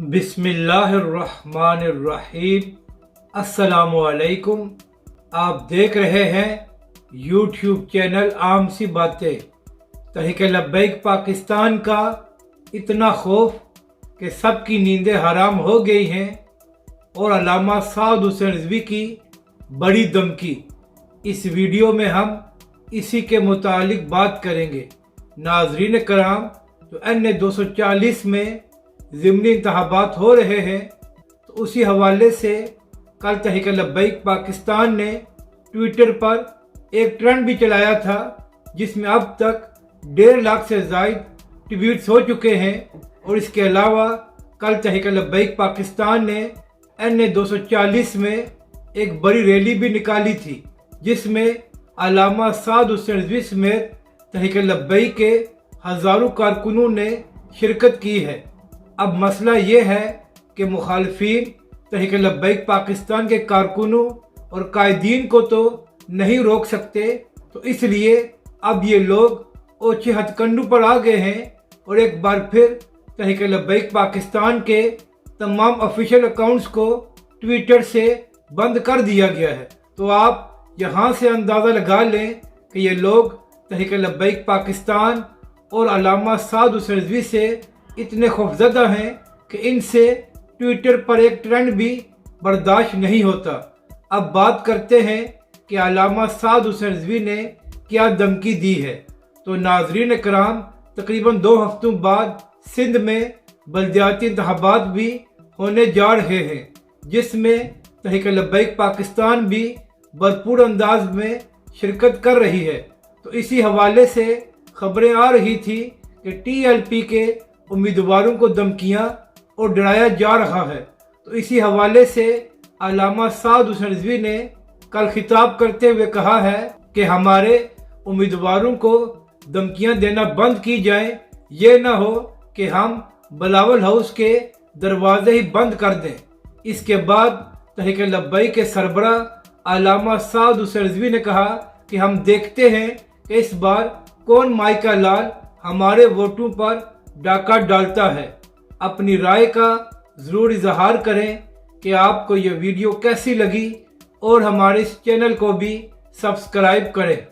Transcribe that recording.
बिस्मिल्लाहिर्रहमानिर्रहीम। अस्सलामुअलैकुम। आप देख रहे हैं यूट्यूब चैनल आम सी बातें। तहरीक लब्बैक पाकिस्तान का इतना खौफ कि सबकी नींदें हराम हो गई हैं और अल्लामा साद हुसैन रिजवी की बड़ी धमकी। इस वीडियो में हम इसी के मुतालिक बात करेंगे। नाजरीन कराम, जो N240 में ज़िमनी इंतखाबात हो रहे हैं, तो उसी हवाले से कल तहरीक लब्बैक पाकिस्तान ने ट्विटर पर एक ट्रेंड भी चलाया था, जिसमें अब तक 1.5 लाख से ज़ायद ट्वीट्स हो चुके हैं। और इसके अलावा कल तहरीक लब्बैक पाकिस्तान ने N240 में एक बड़ी रैली भी निकाली थी, जिसमें अल्लामा साद हुसैन रिजवी समेत तहरीक लब्बैक के हज़ारों कारकुनों ने शिरकत की है। अब मसला ये है कि मुखालफीन तहरीक लब्बैक पाकिस्तान के कारकुनों और कायदीन को तो नहीं रोक सकते, तो इसलिए अब ये लोग ओछे हथकंडों पर आ गए हैं और एक बार फिर तहरीक लब्बैक पाकिस्तान के तमाम ऑफिशियल अकाउंट्स को ट्विटर से बंद कर दिया गया है। तो आप यहाँ से अंदाज़ा लगा लें कि ये लोग तहरीक लब्बैक पाकिस्तान और अल्लामा साद हुसैन रिजवी से इतने खौफज़दा हैं कि इनसे ट्विटर पर एक ट्रेंड भी बर्दाश्त नहीं होता। अब बात करते हैं कि अल्लामा साद हुसैन रिजवी ने क्या धमकी दी है। तो नाजरीन कराम, तकरीबन 2 हफ्तों बाद सिंध में बल्दियाती इंतखाबात भी होने जा रहे हैं, जिसमें तहरीक लब्बैक पाकिस्तान भी भरपूर अंदाज में शिरकत कर रही है। तो इसी हवाले से खबरें आ रही थी कि TLP के उम्मीदवारों को धमकियां और डराया जा रहा है। तो इसी हवाले से अल्लामा साद हुसैन रिजवी ने कल खिताब करते हुए कहा है कि हमारे उम्मीदवारों को धमकियां देना बंद की जाए, ये ना हो कि हम बिलावल हाउस के दरवाजे ही बंद कर दें। इसके बाद तहरीक लब्बैक के सरबरा अल्लामा साद हुसैन रिजवी ने कहा कि हम देखते हैं कि इस बार कौन माइका लाल हमारे वोटों पर डाका डालता है। अपनी राय का ज़रूर इजहार करें कि आपको ये वीडियो कैसी लगी और हमारे इस चैनल को भी सब्सक्राइब करें।